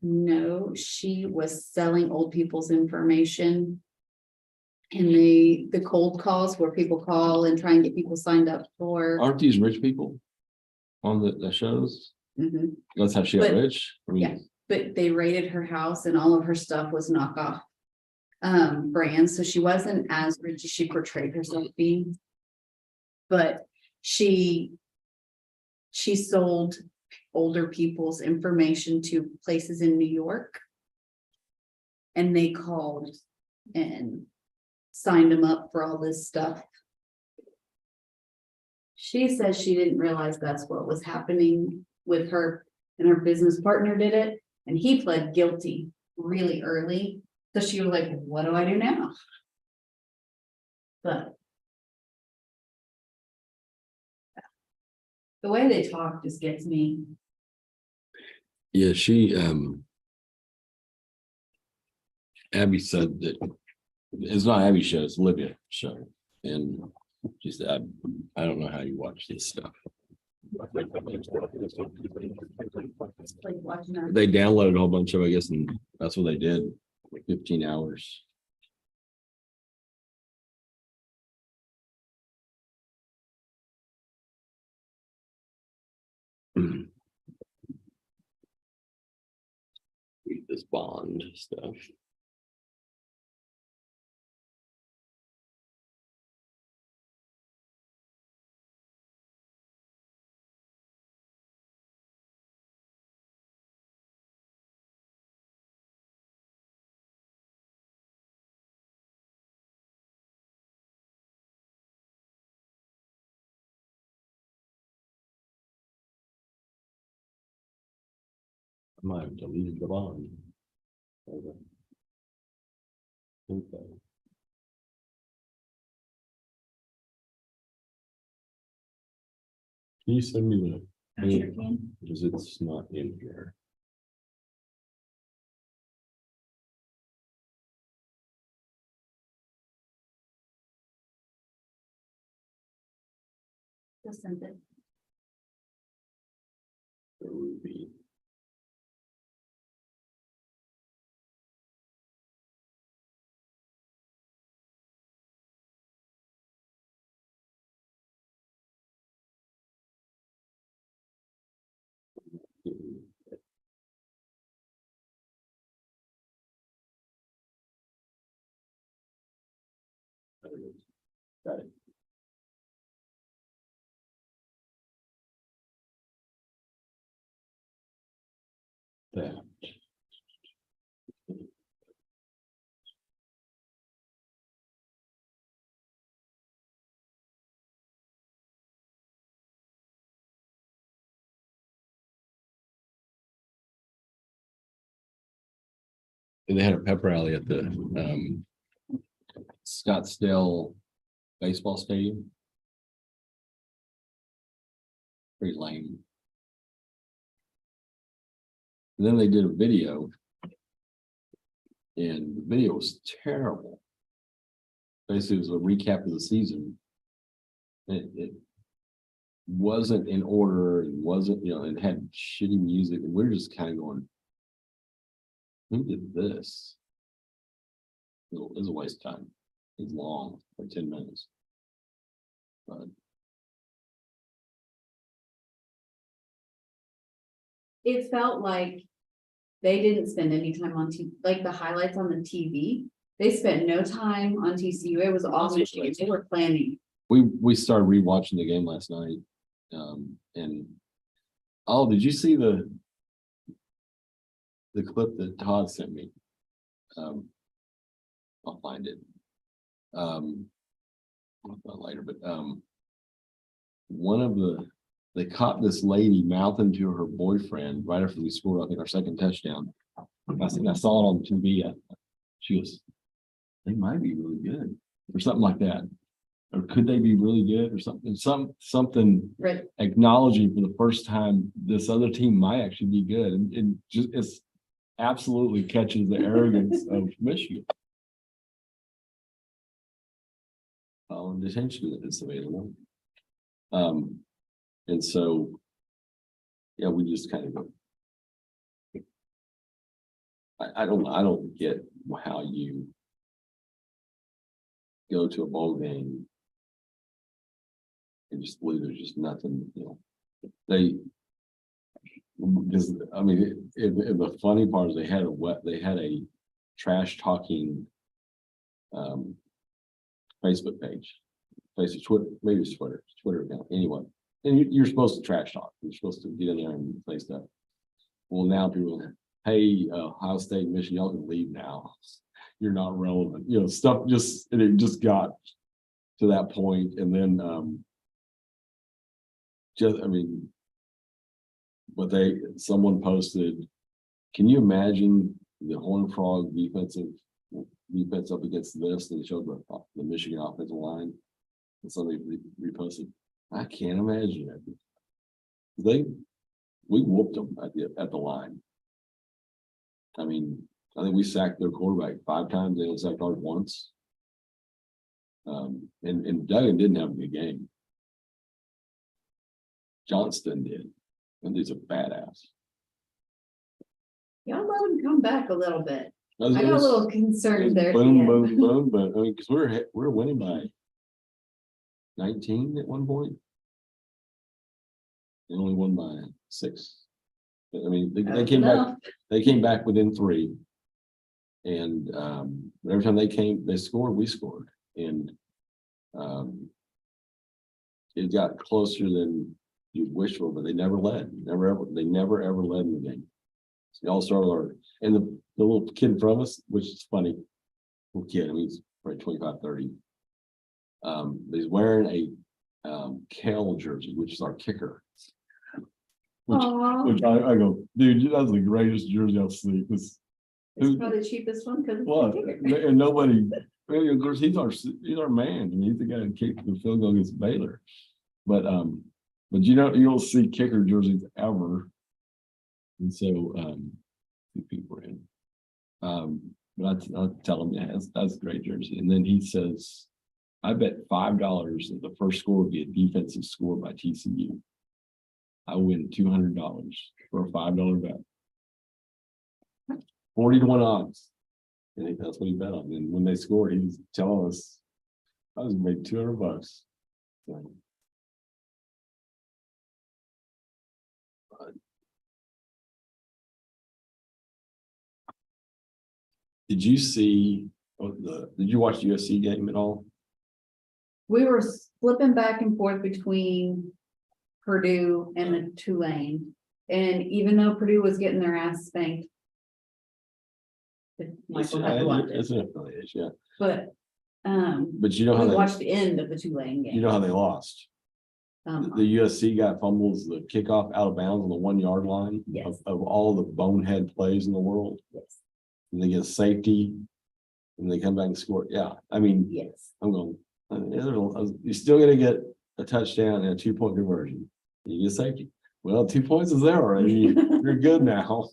No, she was selling old people's information. And the cold calls where people call and try and get people signed up for. Aren't these rich people on the shows? Mhm. That's how she got But- rich. I mean, Yeah. But they raided her house and all of her stuff was knockoff brands. So she wasn't as rich as she portrayed herself being. But she sold older people's information to places in New York. And they called and signed them up for all this stuff. She says she didn't realize that's what was happening with her, and her business partner did it, and he pled guilty really early. So she was like, what do I do now? But the way they talk just gets me. yeah, she Abby said that it's not Abby's show, it's Olivia's show. And she said, I don't know how you watch this stuff. Like watching her. They downloaded a whole bunch of, I guess, and that's what they did, 15 hours. Read this bond stuff. I might have deleted the bond. Okay. Can you send me I sure can. because it's not in here. Just send it. The Ruby. Got it. That. And they had a pep rally at the Scottsdale baseball stadium. Pretty lame. And then they did a video. And the video was terrible. Basically, it was a recap of the season. It wasn't in order, it wasn't, it had shitty music, and we're just kind of going, who did this? It was a waste of time. It was long, like 10 minutes. But It felt like they didn't spend any time on like the highlights on the TV. They spent no time on TCU. It was all Michigan. They were planning. we started rewatching the game last night. And oh, did you see the clip that Todd sent me? I'll find it. Later, but one of they caught this lady mouthing to her boyfriend right after we scored, I think, our second touchdown. I saw it on TV. She goes, they might be really good, or something like that. Or could they be really good, or something? Something Right. acknowledging for the first time this other team might actually be good, and just it's absolutely catches the arrogance of Michigan. Detention is available. And so, yeah, we just kind of go. I don't get how you go to a bowl game and just believe there's just nothing, because I mean, the funny part is they had a trash talking Facebook page, Facebook, Twitter, maybe it's Twitter account, anyway. And you're supposed to trash talk. You're supposed to get in there and say stuff. Well, now people, hey, Ohio State, Michigan, y'all can leave now. You're not relevant. Stuff and it just got to that point, and then someone posted, can you imagine the Horned Frog defense up against this? And they showed the Michigan offensive line, and somebody reposted. I can't imagine it. We whooped them at the line. I mean, I think we sacked their quarterback 5 times. They only sacked ours once. And Duggan didn't have a good game. Johnston did, and he's a badass. Y'all let him come back a little bit. I got a little concerned there. Boom, but I mean, because we're winning by 19 at one point. They only won by 6. But, I mean, they came back. They came back within 3, and every time they scored, we scored, and it got closer than you wish for, but they never led. They never ever led in the game. So they all started and the little kid from us, which is funny, little kid. I mean, he's probably 25, 30. He's wearing a Kale jersey, which is our kicker. Which I go, dude, that's the greatest jersey I've seen. It's probably the cheapest one because and nobody. Of course, he's our man. I mean, he's the guy who kicked the field goal against Baylor. But you don't see kicker jerseys ever. And so people were in. But I'll tell him, yeah, that's a great jersey. And then he says, I bet $5 that the first score would be a defensive score by TCU. I win $200 for a $5 bet. 40 to 1 odds. I think that's what he bet on. And when they scored, he was telling us I was gonna make $200. So, did you watch the USC game at all? We were flipping back and forth between Purdue and the Tulane. And even though Purdue was getting their ass spanked, Michael had to watch it. It's an affiliate, yeah. But you know how we they watched the end of the Tulane game. You know how they lost. The USC guy fumbles the kickoff out of bounds on the 1 yard line. Yes. Of all the bonehead plays in the world. Yes. And they get safety, and they come back and score. Yeah, I mean, yes. I'm going. You're still going to get a touchdown and a 2-point conversion. You get safety. Well, 2 points is there already. You're good now.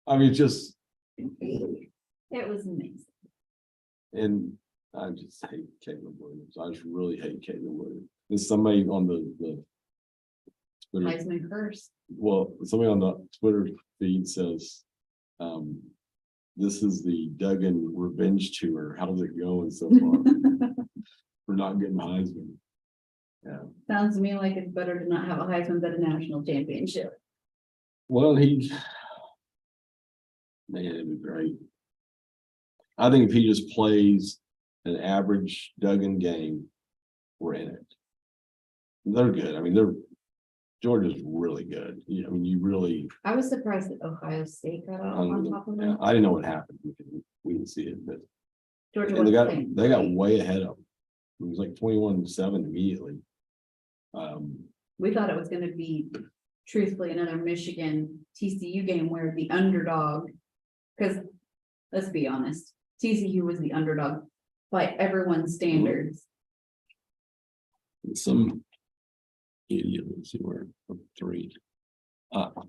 I mean, just. It was amazing. And I just hate Caleb Williams. I just really hate Caleb Williams. There's somebody on the Twitter. Heisman curse. Well, somebody on the Twitter feed says, this is the Duggan revenge tour. How's it going so far? We're not getting Heisman. Yeah. Sounds to me like it's better to not have a Heisman than a national championship. Well, man, it'd be great. I think if he just plays an average Duggan game, we're in it. They're good. I mean, Georgia's really good. I mean, I was surprised that Ohio State got on top of them. I didn't know what happened. We didn't see it, but Georgia they got way ahead of them. It was like 21-7 immediately. We thought it was going to be, truthfully, another Michigan TCU game where the underdog, because let's be honest, TCU was the underdog by everyone's standards. Some idiot, let's see where 3. After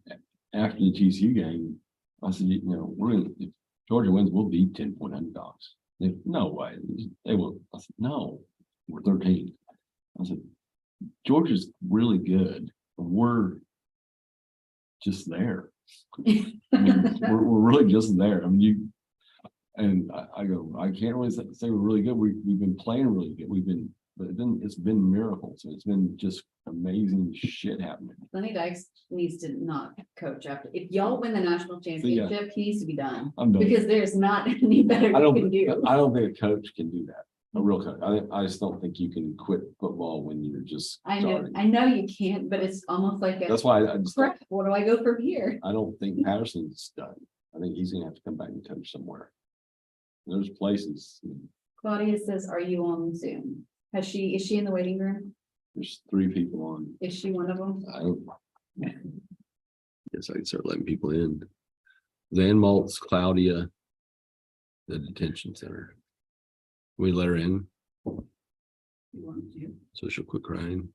the TCU game, I said, if Georgia wins, we'll be 10-point underdogs. No way. They will. I said, no, we're 13. I said, Georgia's really good. We're just there. I mean, we're really just there. I mean, I go, I can't really say we're really good. We've been playing really good. But it's been miracles. It's been just amazing shit happening. Lenny Dykes needs to not coach after. If y'all win the national championship, he needs to be done. I'm done. Because there's not any better I you can do. don't think a coach can do that. A real coach. I just don't think you can quit football when you're just starting. I know you can't, but it's almost like That's why I just crap, where do I go from here? I don't think Patterson's done. I think he's gonna have to come back and coach somewhere. There's places. Claudia says, are you on Zoom? Is she in the waiting room? There's 3 people on. Is she one of them? I guess I can start letting people in. Van Maltz, Claudia, the detention center. We let her in You want to? so she'll quit crying.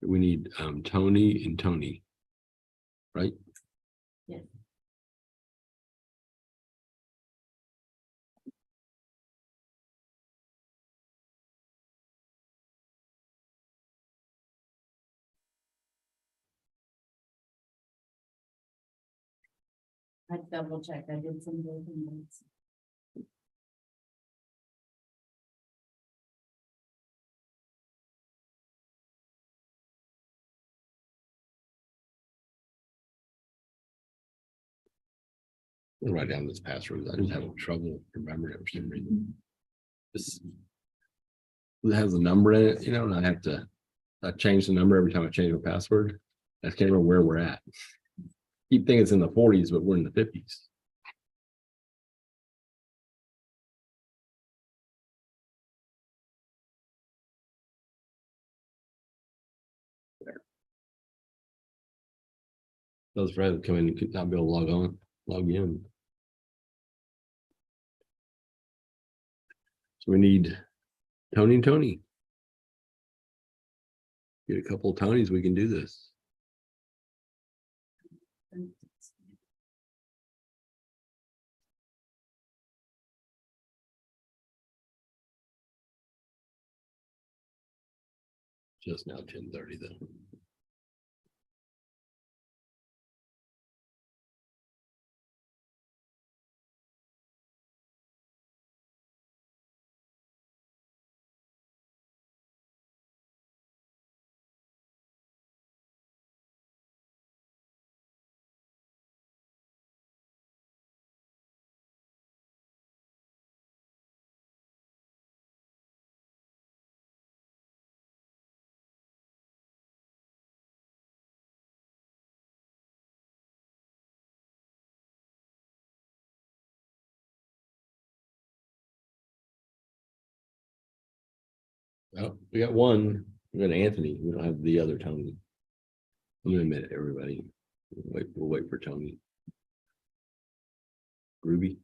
We need Tony and Tony, right? Yes. I double checked. I did some good things. I'll write down this password. I just have trouble remembering it for some reason. It has a number in it, and I change the number every time I change my password. I can't remember where we're at. Keep thinking it's in the 40s, but we're in the 50s. There. Those friends come in, you could not be able to log in. So we need Tony and Tony. Get a couple of Tonys, we can do this. Just now 10:30 though. Oh, we got one. We got Anthony. We don't have the other Tony. I'm gonna admit it, everybody. We'll wait for Tony. Ruby.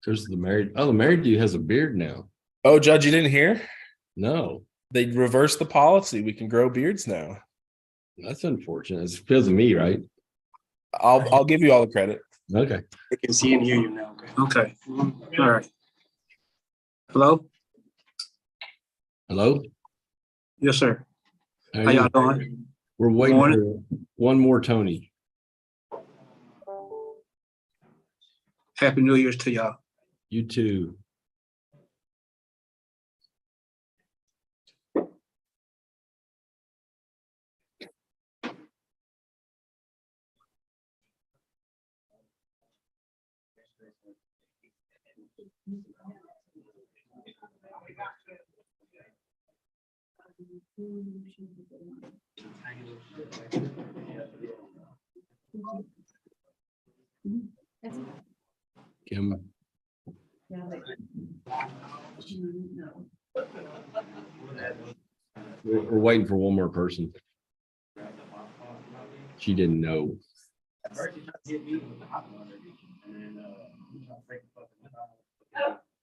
There's the married. Oh, the married dude has a beard now. Oh, Judge, you didn't hear? No, They reversed the policy. We can grow beards now. that's unfortunate. It's because of me, right? I'll give you all the credit. Okay. I can see and hear you now. Okay. All right. Hello? Hello. Yes, sir. How How you y'all doing? We're waiting Morning. for one more Tony. Happy New Year's to y'all. You too. Kim. Yeah, no. We're waiting for one more person. She didn't know.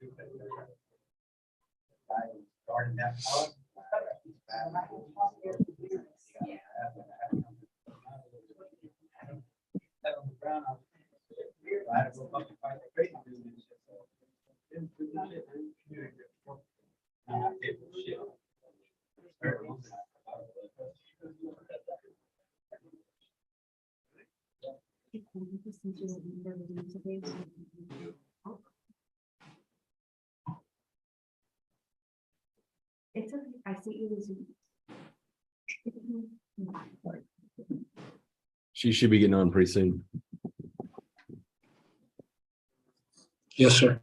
It's okay. I see you. She should be getting on pretty soon. Yes, sir.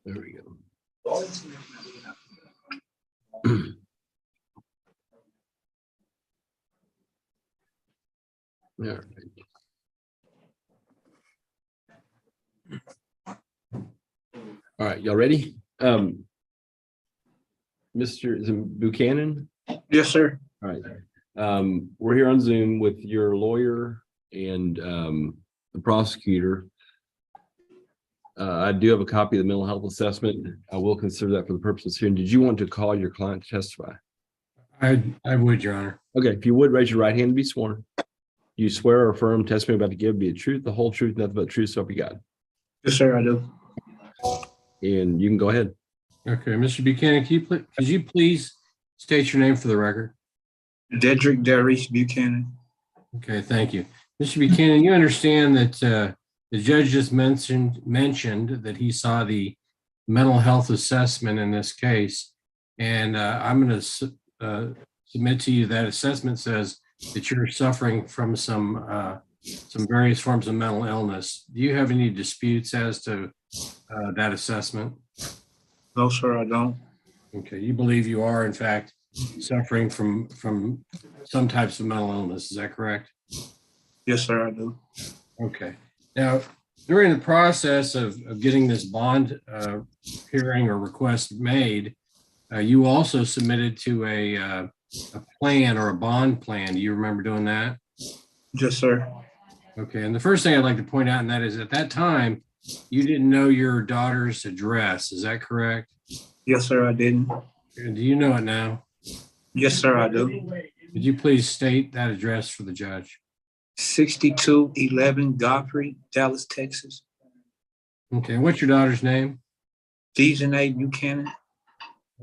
There we go. All right. All right, y'all ready? Mr. Buchanan? Yes, sir. All right. We're here on Zoom with your lawyer and the prosecutor. I do have a copy of the mental health assessment. I will consider that for the purposes here. And did you want to call your client to testify? I would, Your Honor. Okay, if you would, raise your right hand to be sworn. You swear or affirm testimony about to give be the truth, the whole truth, nothing but the truth, so help you God. Yes, sir, I do. And you can go ahead. Okay, Mr. Buchanan, could you please state your name for the record? Dedrick Darius Buchanan. Okay, thank you. Mr. Buchanan, you understand that the judge just mentioned that he saw the mental health assessment in this case. And I'm going to submit to you that assessment says that you're suffering from some various forms of mental illness. Do you have any disputes as to that assessment? No, sir, I don't. Okay, you believe you are in fact suffering from some types of mental illness, is that correct? Yes, sir, I do. Okay. Now, during the process of getting this bond hearing or request made, you also submitted to a plan or a bond plan. Do you remember doing that? Yes, sir. Okay. And the first thing I'd like to point out, and that is at that time, you didn't know your daughter's address. Is that correct? Yes, sir, I didn't. And do you know it now? Yes, sir, I do. Could you please state that address for the judge? 6211 Godfrey, Dallas, Texas. Okay. And what's your daughter's name? Dejanay Buchanan.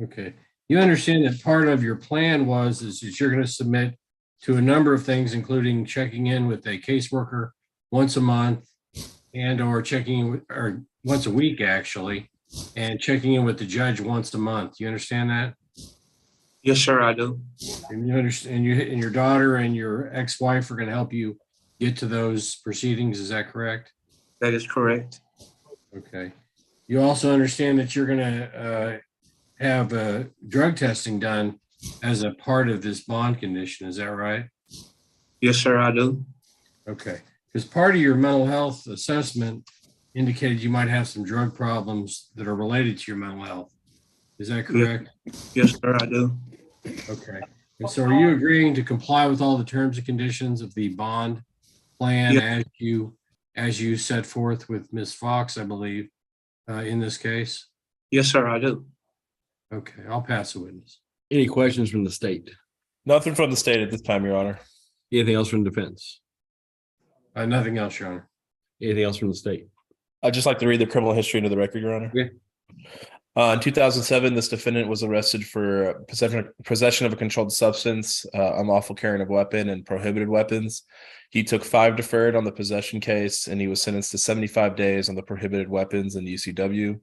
Okay. You understand that part of your plan is that you're going to submit to a number of things, including checking in with a caseworker once a month and or checking in or once a week, actually, and checking in with the judge once a month. You understand that? Yes, sir, I do. And you understand and your daughter and your ex-wife are going to help you get to those proceedings. Is that correct? That is correct. Okay. You also understand that you're going to have drug testing done as a part of this bond condition. Is that right? Yes, sir, I do. Okay. Because part of your mental health assessment indicated you might have some drug problems that are related to your mental health. Is that correct? Yes, sir, I do. Okay. And so are you agreeing to comply with all the terms and conditions of the bond plan Yes. as you set forth with Ms. Fox, I believe, in this case? Yes, sir, I do. Okay, I'll pass the witness. Any questions from the state? Nothing from the state at this time, Your Honor. Anything else from defense? Nothing else, Your Honor. Anything else from the state? I'd just like to read the criminal history into the record, Your Honor. Okay. In 2007, this defendant was arrested for possession of a controlled substance, unlawful carrying of weapon, and prohibited weapons. He took 5 deferred on the possession case, and he was sentenced to 75 days on the prohibited weapons and UCW.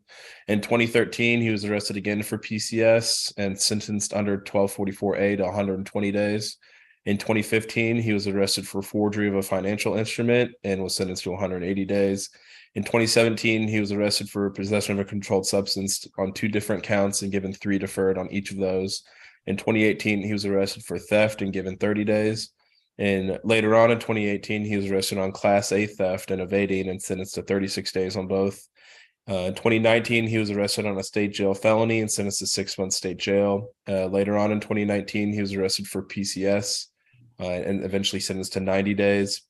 In 2013, he was arrested again for PCS and sentenced under 1244A to 120 days. In 2015, he was arrested for forgery of a financial instrument and was sentenced to 180 days. In 2017, he was arrested for possession of a controlled substance on 2 different counts and given 3 deferred on each of those. In 2018, he was arrested for theft and given 30 days. And later on in 2018, he was arrested on Class A theft and evading and sentenced to 36 days on both. In 2019, he was arrested on a state jail felony and sentenced to 6 months state jail. Later on in 2019, he was arrested for PCS and eventually sentenced to 90 days.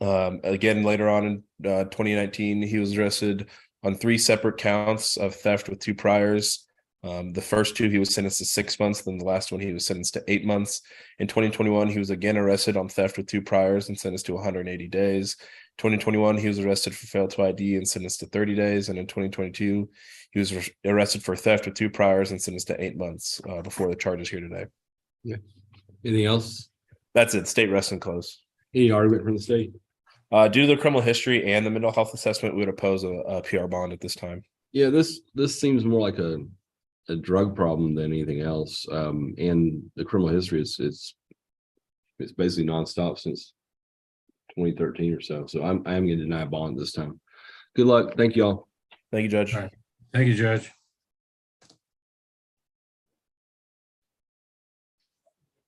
Again, later on in 2019, he was arrested on 3 separate counts of theft with 2 priors. The first 2, he was sentenced to 6 months. Then the last one, he was sentenced to 8 months. In 2021, he was again arrested on theft with 2 priors and sentenced to 180 days. 2021, he was arrested for failed to ID and sentenced to 30 days. And in 2022, he was arrested for theft with 2 priors and sentenced to 8 months before the charges here today. Anything else? That's it. State rests and close. Any argument from the state? Due to the criminal history and the mental health assessment, we would oppose a PR bond at this time. Yeah, this seems more like a drug problem than anything else. And the criminal history it's basically nonstop since 2013 or so. So I am going to deny a bond this time. Good luck. Thank you all. Thank you, Judge. All right. Thank you, Judge.